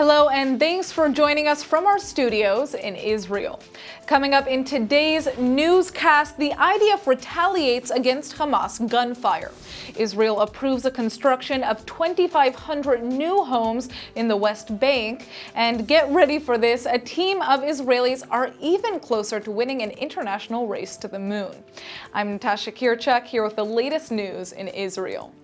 Hello and thanks for joining us from our studios in Israel. Coming up in today's newscast, the IDF retaliates against Hamas gunfire. Israel approves the construction of 2,500 new homes in the West Bank. And get ready for this, a team of Israelis are even closer to winning an international race to the moon. I'm Natasha Kirchak here with the latest news in Israel.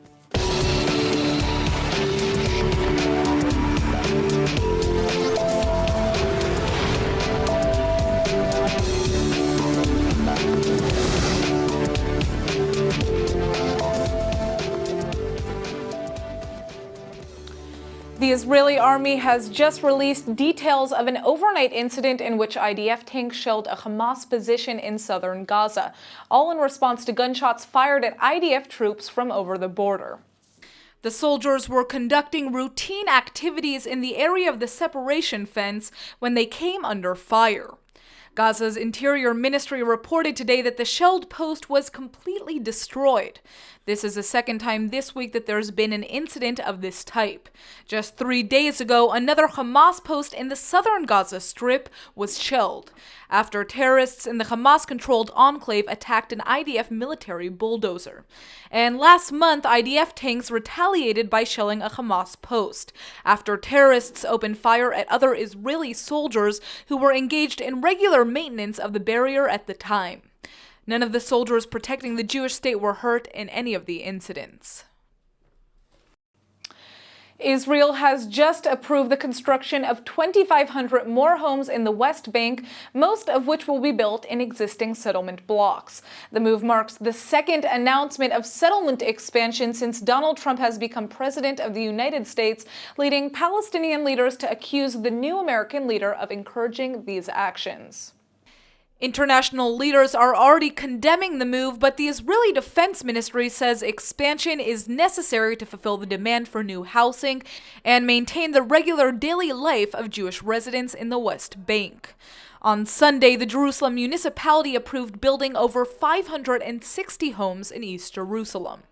The Israeli army has just released details of an overnight incident in which IDF tanks shelled a Hamas position in southern Gaza, all in response to gunshots fired at IDF troops from over the border. The soldiers were conducting routine activities in the area of the separation fence when they came under fire. Gaza's Interior Ministry reported today that the shelled post was completely destroyed. This is the second time this week that there's been an incident of this type. Just 3 days ago, another Hamas post in the southern Gaza Strip was shelled after terrorists in the Hamas-controlled enclave attacked an IDF military bulldozer. And last month, IDF tanks retaliated by shelling a Hamas post after terrorists opened fire at other Israeli soldiers who were engaged in regular maintenance of the barrier at the time. None of the soldiers protecting the Jewish state were hurt in any of the incidents. Israel has just approved the construction of 2,500 more homes in the West Bank, most of which will be built in existing settlement blocks. The move marks the second announcement of settlement expansion since Donald Trump has become president of the United States, leading Palestinian leaders to accuse the new American leader of encouraging these actions. International leaders are already condemning the move, but the Israeli Defense Ministry says expansion is necessary to fulfill the demand for new housing and maintain the regular daily life of Jewish residents in the West Bank. On Sunday, the Jerusalem municipality approved building over 560 homes in East Jerusalem.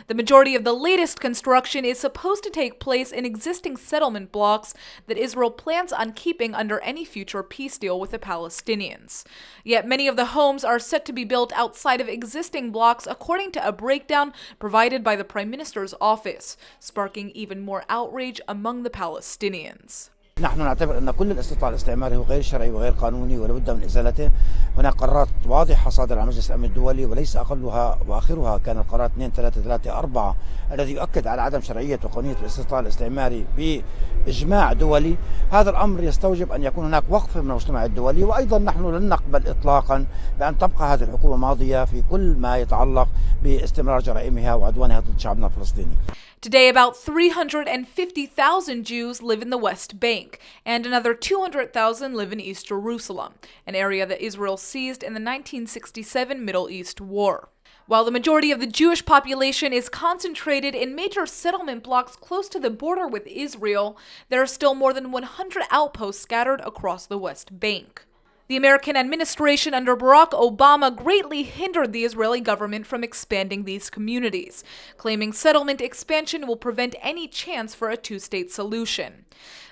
The majority of the latest construction is supposed to take place in existing settlement blocks that Israel plans on keeping under any future peace deal with the Palestinians. Yet many of the homes are set to be built outside of existing blocks, according to a breakdown provided by the Prime Minister's office, sparking even more outrage among the Palestinians. نحن نعتبر أن كل الاستطلاع الاستعماري هو غير شرعي وغير قانوني ولا بد من إزالته. هناك قرارات واضحة صادرة عن مجلس الأمن الدولي وليس أقلها وآخرها كان القرار 2334 الذي يؤكد على عدم شرعية وقانونية الاستطلاع الاستعماري بإجماع دولي. هذا الأمر يستوجب أن يكون هناك وقف من المجتمع الدولي، وأيضا نحن لن نقبل إطلاقا بأن تبقى هذه الحكومة ماضية في كل ما يتعلق باستمرار جرائمها وعدوانها ضد شعبنا الفلسطيني. Today, about 350,000 Jews live in the West Bank, and another 200,000 live in East Jerusalem, an area that Israel seized in the 1967 Middle East War. While the majority of the Jewish population is concentrated in major settlement blocks close to the border with Israel, there are still more than 100 outposts scattered across the West Bank. The American administration under Barack Obama greatly hindered the Israeli government from expanding these communities, claiming settlement expansion will prevent any chance for a two-state solution.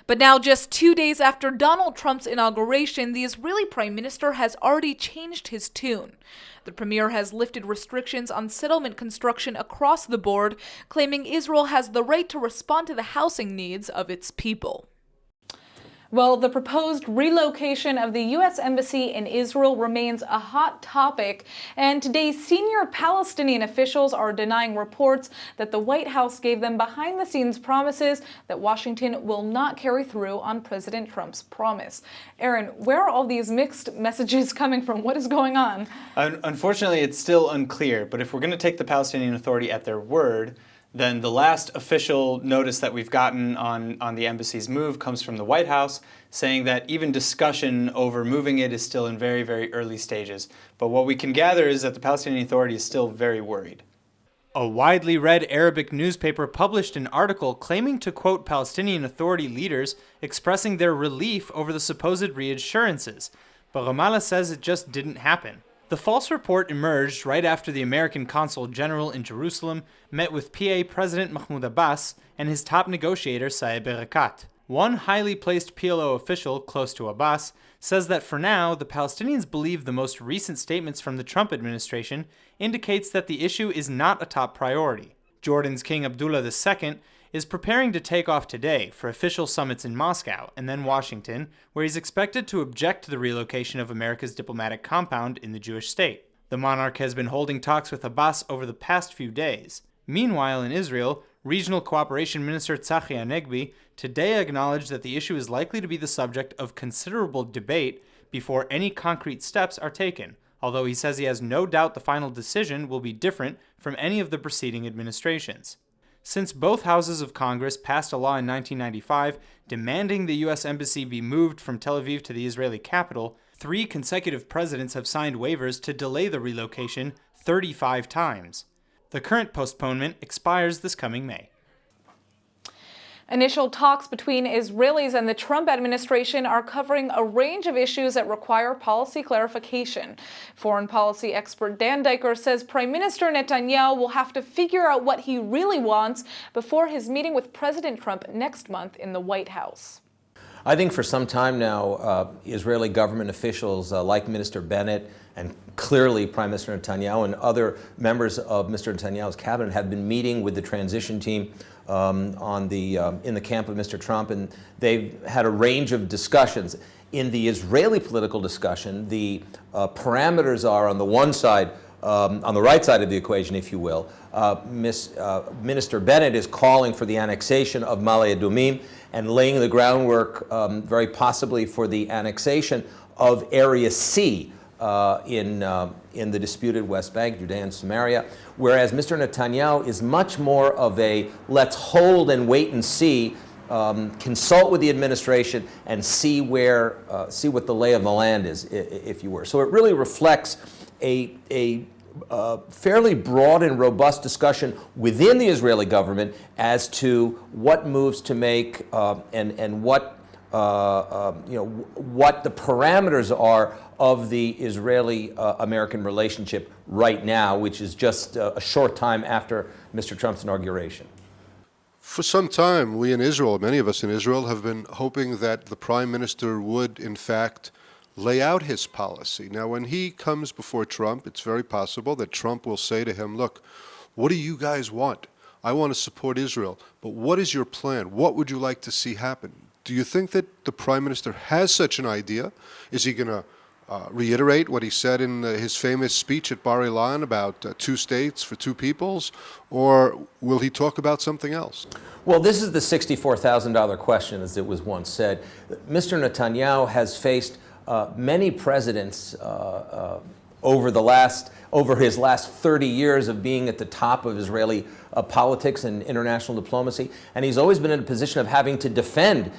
But now, just 2 days after Donald Trump's inauguration, the Israeli Prime Minister has already changed his tune. The premier has lifted restrictions on settlement construction across the board, claiming Israel has the right to respond to the housing needs of its people. Well, the proposed relocation of the U.S. Embassy in Israel remains a hot topic, and today senior Palestinian officials are denying reports that the White House gave them behind-the-scenes promises that Washington will not carry through on President Trump's promise. Aaron, where are all these mixed messages coming from? What is going on? Unfortunately, it's still unclear, but if we're going to take the Palestinian Authority at their word, then the last official notice that we've gotten on the embassy's move comes from the White House, saying that even discussion over moving it is still in very, very early stages. But what we can gather is that the Palestinian Authority is still very worried. A widely read Arabic newspaper published an article claiming to quote Palestinian Authority leaders expressing their relief over the supposed reassurances, but Ramallah says it just didn't happen. The false report emerged right after the American Consul General in Jerusalem met with PA President Mahmoud Abbas and his top negotiator Saeb Erekat. One highly placed PLO official close to Abbas says that for now, the Palestinians believe the most recent statements from the Trump administration indicates that the issue is not a top priority. Jordan's King Abdullah II is preparing to take off today for official summits in Moscow and then Washington, where he's expected to object to the relocation of America's diplomatic compound in the Jewish state. The monarch has been holding talks with Abbas over the past few days. Meanwhile, in Israel, Regional Cooperation Minister Tzachi Hanegbi today acknowledged that the issue is likely to be the subject of considerable debate before any concrete steps are taken, although he says he has no doubt the final decision will be different from any of the preceding administrations. Since both houses of Congress passed a law in 1995 demanding the U.S. Embassy be moved from Tel Aviv to the Israeli capital, 3 consecutive presidents have signed waivers to delay the relocation 35 times. The current postponement expires this coming May. Initial talks between Israelis and the Trump administration are covering a range of issues that require policy clarification. Foreign policy expert Dan Diker says Prime Minister Netanyahu will have to figure out what he really wants before his meeting with President Trump next month in the White House. I think for some time now, Israeli government officials like Minister Bennett and clearly Prime Minister Netanyahu and other members of Mr. Netanyahu's cabinet have been meeting with the transition team in the camp of Mr. Trump, and they've had a range of discussions. In the Israeli political discussion, the parameters are on the one side, on the right side of the equation, if you will. Minister Bennett is calling for the annexation of Ma'ale Adumim and laying the groundwork very possibly for the annexation of Area C in the disputed West Bank, Judea and Samaria, whereas Mr. Netanyahu is much more of a let's hold and wait and see, consult with the administration and see what the lay of the land is, if you were. So it really reflects a fairly broad and robust discussion within the Israeli government as to what moves to make and what what the parameters are of the Israeli-American relationship right now, which is just a short time after Mr. Trump's inauguration. For some time, we in Israel, many of us in Israel, have been hoping that the Prime Minister would, in fact, lay out his policy. Now, when he comes before Trump, it's very possible that Trump will say to him, look, what do you guys want? I want to support Israel, but what is your plan? What would you like to see happen? Do you think that the Prime Minister has such an idea? Is he going to reiterate what he said in his famous speech at Bar Ilan about 2 states for 2 peoples, or will he talk about something else? Well, this is the $64,000 question, as it was once said. Mr. Netanyahu has faced many presidents over his last 30 years of being at the top of Israeli politics and international diplomacy, and he's always been in a position of having to defend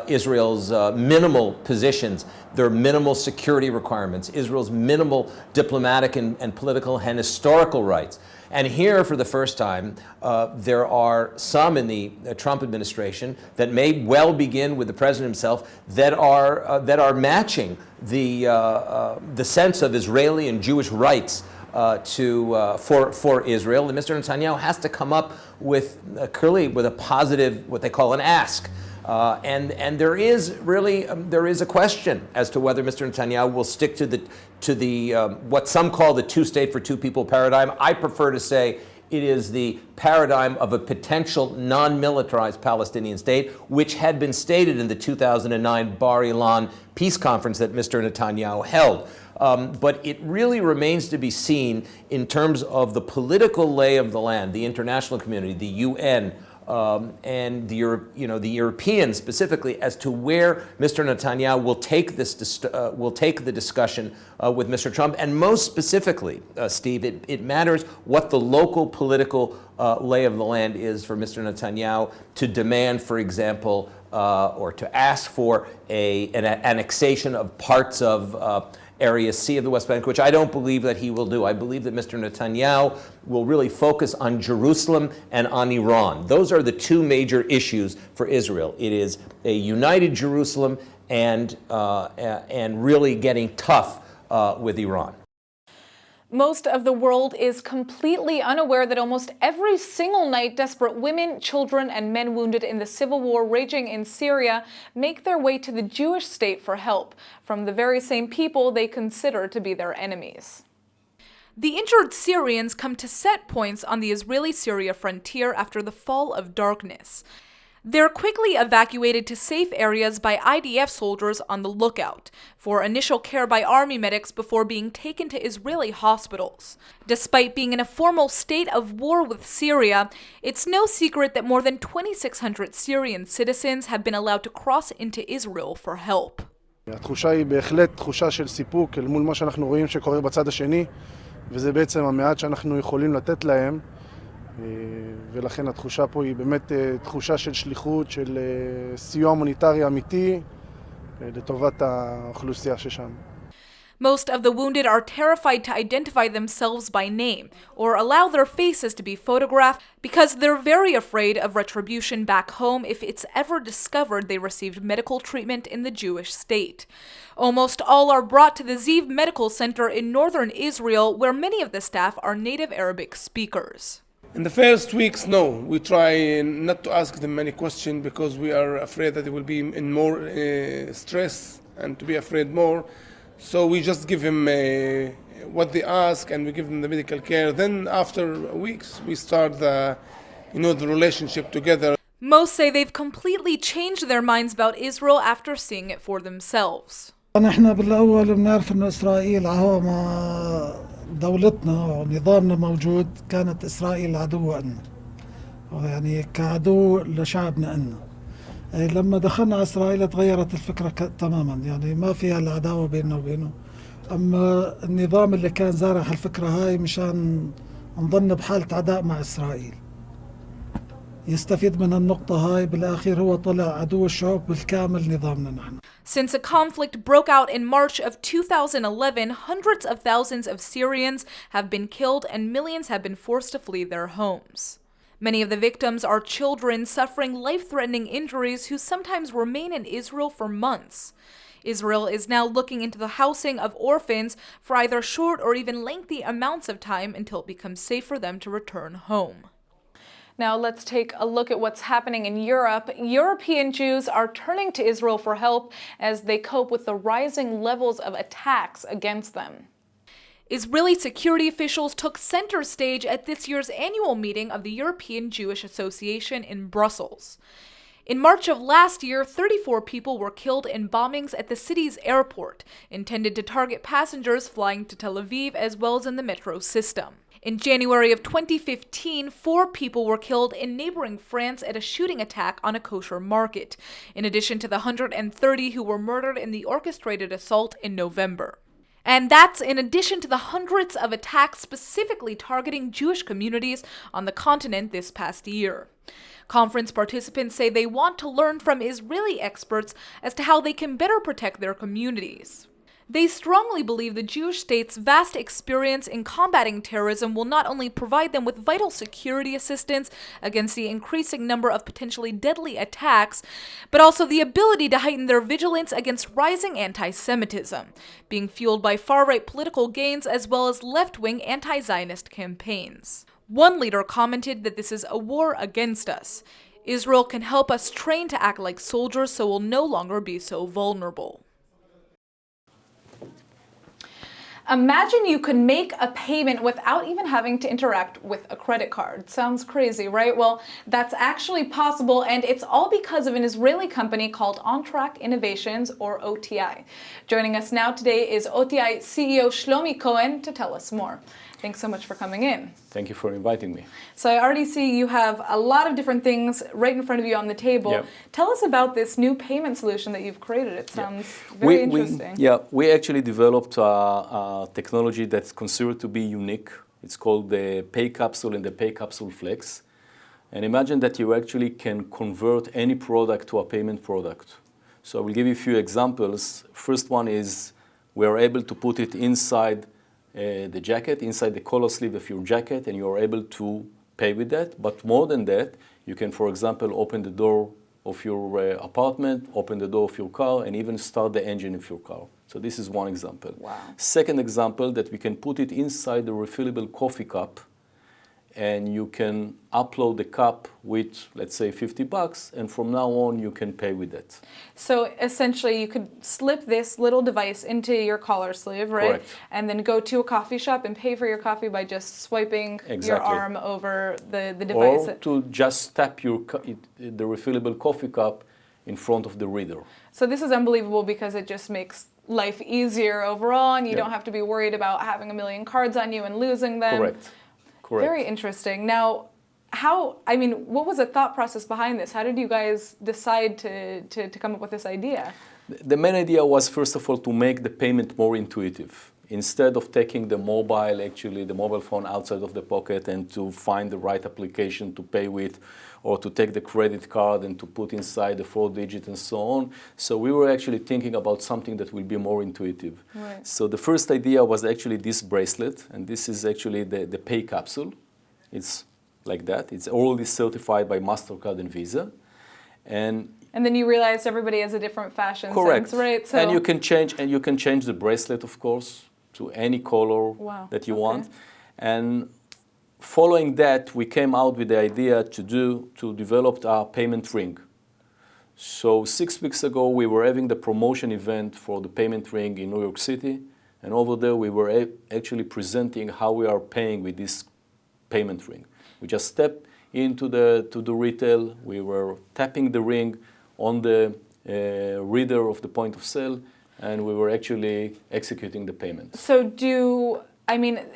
Israel's minimal positions, their minimal security requirements, Israel's minimal diplomatic and political and historical rights. And here, for the first time, there are some in the Trump administration that may well begin with the president himself that are matching the sense of Israeli and Jewish rights for Israel. And Mr. Netanyahu has to come up with clearly with a positive, what they call an ask. And there is a question as to whether Mr. Netanyahu will stick to the what some call the 2-state for 2 people paradigm. I prefer to say it is the paradigm of a potential non-militarized Palestinian state, which had been stated in the 2009 Bar Ilan peace conference that Mr. Netanyahu held. But it really remains to be seen in terms of the political lay of the land, the international community, the UN, and the Europeans specifically, as to where Mr. Netanyahu will take the discussion with Mr. Trump, and most specifically, Steve, it matters what the local political lay of the land is for Mr. Netanyahu to demand, for example, or to ask for an annexation of parts of Area C of the West Bank, which I don't believe that he will do. I believe that Mr. Netanyahu will really focus on Jerusalem and on Iran. Those are the 2 major issues for Israel. It is a united Jerusalem and really getting tough with Iran. Most of the world is completely unaware that almost every single night, desperate women, children, and men wounded in the civil war raging in Syria make their way to the Jewish state for help from the very same people they consider to be their enemies. The injured Syrians come to set points on the Israeli-Syria frontier after the fall of darkness. They're quickly evacuated to safe areas by IDF soldiers on the lookout for initial care by army medics before being taken to Israeli hospitals. Despite being in a formal state of war with Syria, it's no secret that more than 2,600 Syrian citizens have been allowed to cross into Israel for help. התחושה היא בהחלט תחושה של סיפוק אל מול מה שאנחנו רואים שקורה בצד השני, וזה בעצם המעט שאנחנו יכולים לתת להם. ולכן התחושה פה היא באמת תחושה של שליחות, של סיוע הומניטרי אמיתי לטובת האוכלוסייה ששם. Most of the wounded are terrified to identify themselves by name or allow their faces to be photographed because they're very afraid of retribution back home if it's ever discovered they received medical treatment in the Jewish state. Almost all are brought to the Ziv Medical Center in northern Israel, where many of the staff are native Arabic speakers. In the first weeks, no. We try not to ask them many questions because we are afraid that they will be in more stress and to be afraid more. So we just give them what they ask and we give them the medical care. Then after weeks, we start the relationship together. Most say they've completely changed their minds about Israel after seeing it for themselves. نحن بالأول بنعرف إنه إسرائيل عهو ما دولتنا ونظامنا موجود، كانت إسرائيل عدوة لنا، يعني كعدو لشعبنا إلنا. لما دخلنا على إسرائيل تغيرت الفكرة تماما، يعني ما فيها العداوة بيننا وبينه. أما النظام اللي كان زارع الفكرة هاي مشان نظن بحالة عداء مع إسرائيل. يستفيد من النقطة هاي بالآخر هو طلع عدو الشعوب بالكامل نظامنا نحن. Since a conflict broke out in March of 2011, hundreds of thousands of Syrians have been killed and millions have been forced to flee their homes. Many of the victims are children suffering life-threatening injuries who sometimes remain in Israel for months. Israel is now looking into the housing of orphans for either short or even lengthy amounts of time until it becomes safe for them to return home. Now let's take a look at what's happening in Europe. European Jews are turning to Israel for help as they cope with the rising levels of attacks against them. Israeli security officials took center stage at this year's annual meeting of the European Jewish Association in Brussels. In March of last year, 34 people were killed in bombings at the city's airport, intended to target passengers flying to Tel Aviv as well as in the metro system. In January of 2015, 4 people were killed in neighboring France at a shooting attack on a kosher market, in addition to the 130 who were murdered in the orchestrated assault in November. And that's in addition to the hundreds of attacks specifically targeting Jewish communities on the continent this past year. Conference participants say they want to learn from Israeli experts as to how they can better protect their communities. They strongly believe the Jewish state's vast experience in combating terrorism will not only provide them with vital security assistance against the increasing number of potentially deadly attacks, but also the ability to heighten their vigilance against rising anti-Semitism, being fueled by far-right political gains as well as left-wing anti-Zionist campaigns. One leader commented that this is a war against us. Israel can help us train to act like soldiers so we'll no longer be so vulnerable. Imagine you could make a payment without even having to interact with a credit card. Sounds crazy, right? Well, that's actually possible, and it's all because of an Israeli company called OnTrack Innovations, or OTI. Joining us now today is OTI CEO Shlomi Cohen to tell us more. Thanks so much for coming in. Thank you for inviting me. So I already see you have a lot of different things right in front of you on the table. Yep. Tell us about this new payment solution that you've created. It sounds very interesting. We actually developed a technology that's considered to be unique. It's called the Pay Capsule and the Pay Capsule Flex. And imagine that you actually can convert any product to a payment product. So I will give you a few examples. First one is we're able to put it inside the jacket, inside the collar sleeve of your jacket, and you're able to pay with that. But more than that, you can, for example, open the door of your apartment, open the door of your car, and even start the engine of your car. So this is one example. Wow. Second example, that we can put it inside the refillable coffee cup, and you can upload the cup with, let's say, $50, and from now on you can pay with it. So essentially you could slip this little device into your collar sleeve, right? Correct. And then go to a coffee shop and pay for your coffee by just swiping your Exactly. arm over the device. Or to just tap the refillable coffee cup in front of the reader. So this is unbelievable because it just makes life easier overall, and you Yeah. don't have to be worried about having a million cards on you and losing them. Correct. Correct. Very interesting. Now, what was the thought process behind this? How did you guys decide to come up with this idea? The main idea was, first of all, to make the payment more intuitive. Instead of taking the mobile phone outside of the pocket and to find the right application to pay with, or to take the credit card and to put inside the 4-digit and so on. So we were actually thinking about something that will be more intuitive. Right. So the first idea was actually this bracelet, and this is actually the pay capsule. It's like that. It's already certified by MasterCard and Visa. And then you realized everybody has a different fashion correct. sense, right? So And you can change the bracelet, of course, to any color Wow. that you Okay. want. And following that, we came out with the idea to develop our payment ring. So 6 weeks ago, we were having the promotion event for the payment ring in New York City. And over there, we were actually presenting how we are paying with this payment ring. We just stepped into the retail. We were tapping the ring on the reader of the point of sale, and we were actually executing the payment. So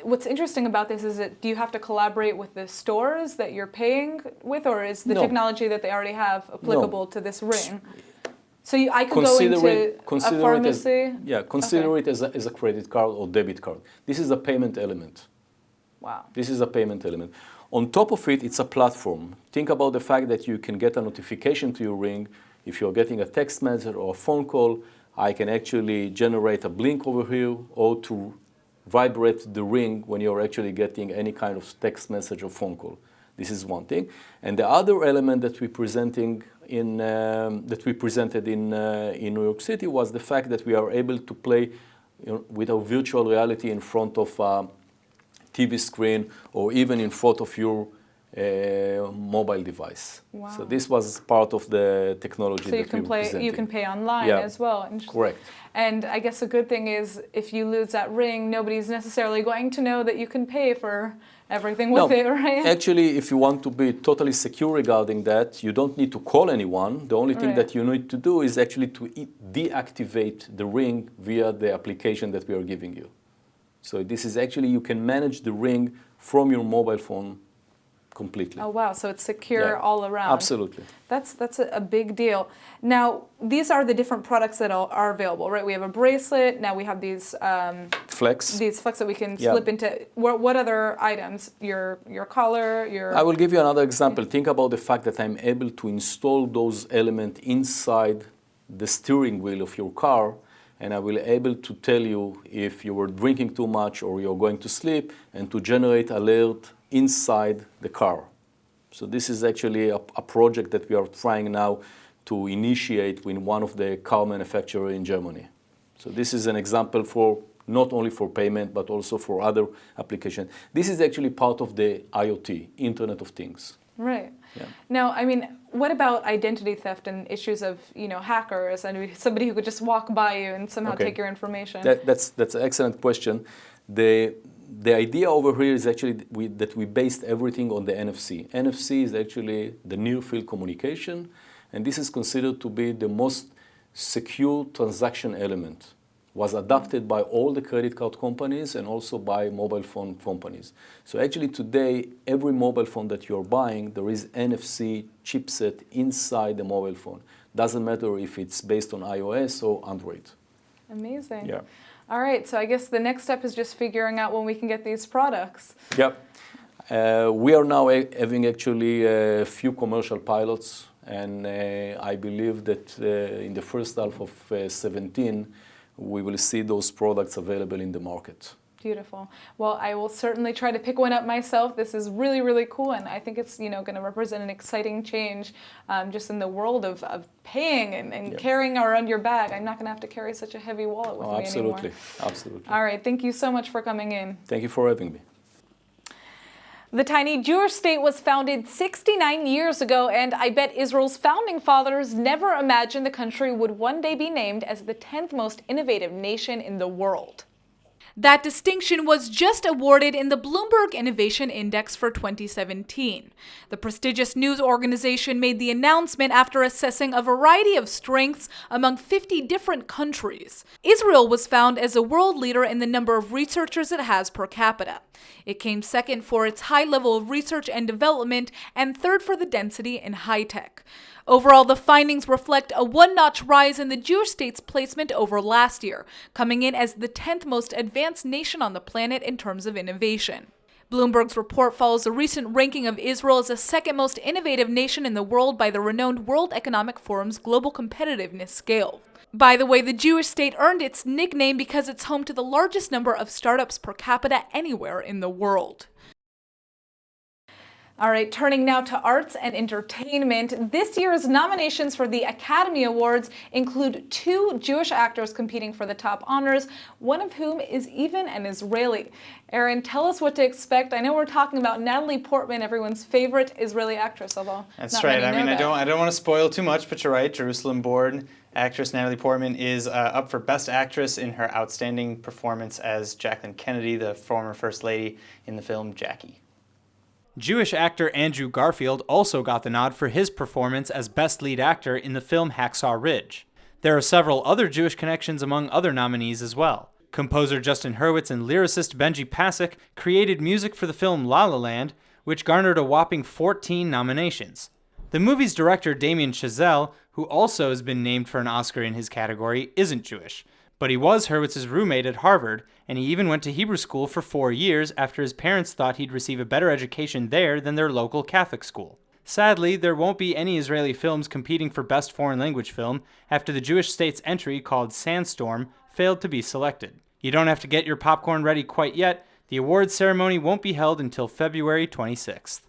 what's interesting about this is that do you have to collaborate with the stores that you're paying with, or is the No. technology that they already have applicable to this ring? So I could Consider go into consider a pharmacy? consider it as a credit card or debit card. This is a payment element. Wow. This is a payment element. On top of it, it's a platform. Think about the fact that you can get a notification to your ring. If you're getting a text message or a phone call, I can actually generate a blink over here, or to vibrate the ring when you're actually getting any kind of text message or phone call. This is one thing. And the other element that we presented in New York City was the fact that we are able to play with our virtual reality in front of a TV screen, or even in front of your mobile device. Wow. So this was part of the technology So that you can we were presenting. you can pay online Yeah. as well. Correct. And I guess a good thing is if you lose that ring, nobody's necessarily going to know that you can pay for everything with it, right? Actually, if you want to be totally secure regarding that, you don't need to call anyone. The only thing Right. that you need to do is actually to deactivate the ring via the application that we are giving you. So this is actually, you can manage the ring from your mobile phone completely. Oh wow, so it's secure Yeah. all around. Absolutely. That's a big deal. Now, these are the different products that are available, right? We have a bracelet. Now we have these Flex. flex that we can Yeah. slip into. What other items? Your collar, your. I will give you another example. Think about the fact that I'm able to install those elements inside the steering wheel of your car, and I will able to tell you if you were drinking too much or you're going to sleep, and to generate alert inside the car. So this is actually a project that we are trying now to initiate with one of the car manufacturers in Germany. So this is an example for not only for payment, but also for other applications. This is actually part of the IoT, Internet of Things. Right. Yeah. Now, what about identity theft and issues of hackers and somebody who could just walk by you and somehow Okay. take your information? That's an excellent question. The idea over here is actually that we based everything on the NFC. NFC is actually the near field communication, and this is considered to be the most secure transaction element. Was adopted by all the credit card companies and also by mobile phone companies. So actually today, every mobile phone that you're buying, there is NFC chipset inside the mobile phone. Doesn't matter if it's based on iOS or Android. Amazing. Yeah. All right, so I guess the next step is just figuring out when we can get these products. Yep. We are now having actually a few commercial pilots, and I believe that in the first half of 2017, we will see those products available in the market. Beautiful. Well, I will certainly try to pick one up myself. This is really, really cool, and I think it's, going to represent an exciting change just in the world of paying and carrying around your bag. I'm not going to have to carry such a heavy wallet with me anymore. Absolutely. All right, thank you so much for coming in. Thank you for having me. The tiny Jewish state was founded 69 years ago, and I bet Israel's founding fathers never imagined the country would one day be named as the 10th most innovative nation in the world. That distinction was just awarded in the Bloomberg Innovation Index for 2017. The prestigious news organization made the announcement after assessing a variety of strengths among 50 different countries. Israel was found as a world leader in the number of researchers it has per capita. It came second for its high level of research and development and third for the density in high tech. Overall, the findings reflect a one-notch rise in the Jewish state's placement over last year, coming in as the 10th most advanced nation on the planet in terms of innovation. Bloomberg's report follows a recent ranking of Israel as the second most innovative nation in the world by the renowned World Economic Forum's Global Competitiveness Scale. By the way, the Jewish state earned its nickname because it's home to the largest number of startups per capita anywhere in the world. All right, turning now to arts and entertainment. This year's nominations for the Academy Awards include 2 Jewish actors competing for the top honors, one of whom is even an Israeli. Aaron, tell us what to expect. I know we're talking about Natalie Portman, everyone's favorite Israeli actress, although that's right. I mean, I don't want to spoil too much, but you're right. Jerusalem-born actress Natalie Portman is up for Best Actress in her outstanding performance as Jacqueline Kennedy, the former First Lady in the film Jackie. Jewish actor Andrew Garfield also got the nod for his performance as Best Lead Actor in the film Hacksaw Ridge. There are several other Jewish connections among other nominees as well. Composer Justin Hurwitz and lyricist Benji Pasek created music for the film La La Land, which garnered a whopping 14 nominations. The movie's director Damien Chazelle, who also has been named for an Oscar in his category, isn't Jewish, but he was Hurwitz's roommate at Harvard, and he even went to Hebrew school for 4 years after his parents thought he'd receive a better education there than their local Catholic school. Sadly, there won't be any Israeli films competing for Best Foreign Language Film after the Jewish state's entry called Sandstorm failed to be selected. You don't have to get your popcorn ready quite yet. The awards ceremony won't be held until February 26th.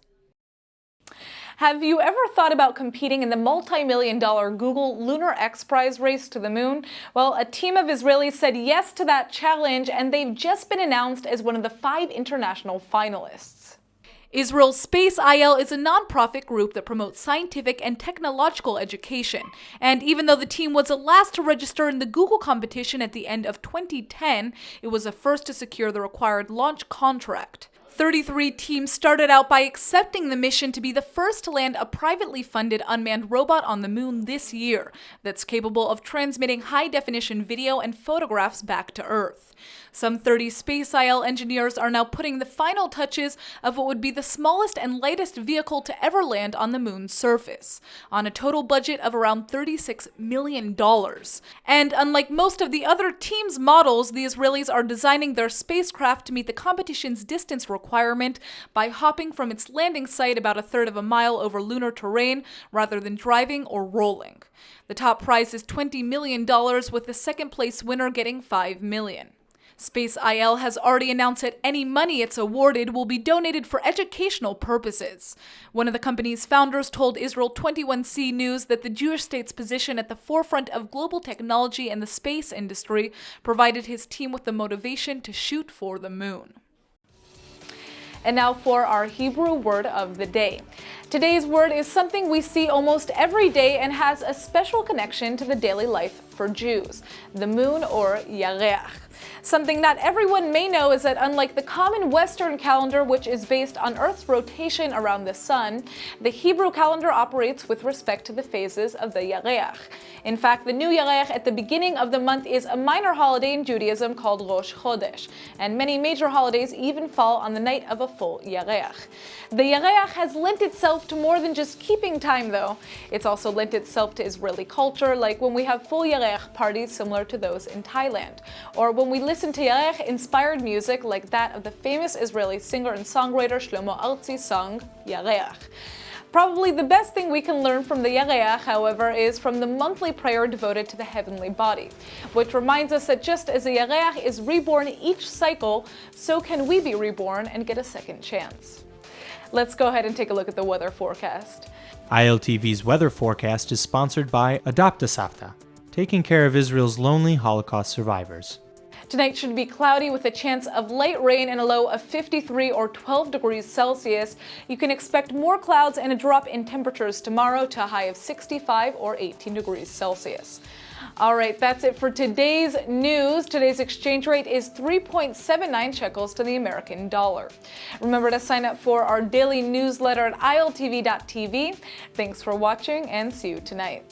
Have you ever thought about competing in the multi-million-dollar Google Lunar XPrize race to the moon? Well, a team of Israelis said yes to that challenge, and they've just been announced as one of the 5 international finalists. Israel's Space IL is a nonprofit group that promotes scientific and technological education. And even though the team was the last to register in the Google competition at the end of 2010, it was the first to secure the required launch contract. 33 teams started out by accepting the mission to be the first to land a privately funded unmanned robot on the moon this year that's capable of transmitting high-definition video and photographs back to Earth. Some 30 Space IL engineers are now putting the final touches of what would be the smallest and lightest vehicle to ever land on the moon's surface, on a total budget of around $36 million. And unlike most of the other teams' models, the Israelis are designing their spacecraft to meet the competition's distance requirement by hopping from its landing site about a third of a mile over lunar terrain rather than driving or rolling. The top prize is $20 million, with the second place winner getting $5 million. Space IL has already announced that any money it's awarded will be donated for educational purposes. One of the company's founders told Israel 21C News that the Jewish state's position at the forefront of global technology and the space industry provided his team with the motivation to shoot for the moon. And now for our Hebrew word of the day. Today's word is something we see almost every day and has a special connection to the daily life for Jews, the moon, or Yareach. Something not everyone may know is that unlike the common Western calendar, which is based on Earth's rotation around the sun, the Hebrew calendar operates with respect to the phases of the Yareach. In fact, the new Yareach at the beginning of the month is a minor holiday in Judaism called Rosh Chodesh, and many major holidays even fall on the night of a full Yareach. The Yareach has lent itself to more than just keeping time, though. It's also lent itself to Israeli culture, like when we have full Yareach parties similar to those in Thailand, or when we listen to Yareach-inspired music like that of the famous Israeli singer and songwriter Shlomo Artzi's song, Yareach. Probably the best thing we can learn from the Yareyach, however, is from the monthly prayer devoted to the heavenly body, which reminds us that just as the Yareyach is reborn each cycle, so can we be reborn and get a second chance. Let's go ahead and take a look at the weather forecast. ILTV's weather forecast is sponsored by Adopt a Savta, taking care of Israel's lonely Holocaust survivors. Tonight should be cloudy with a chance of light rain and a low of 53 or 12 degrees Celsius. You can expect more clouds and a drop in temperatures tomorrow to a high of 65 or 18 degrees Celsius. All right, that's it for today's news. Today's exchange rate is 3.79 shekels to the American dollar. Remember to sign up for our daily newsletter at iltv.tv. Thanks for watching and see you tonight.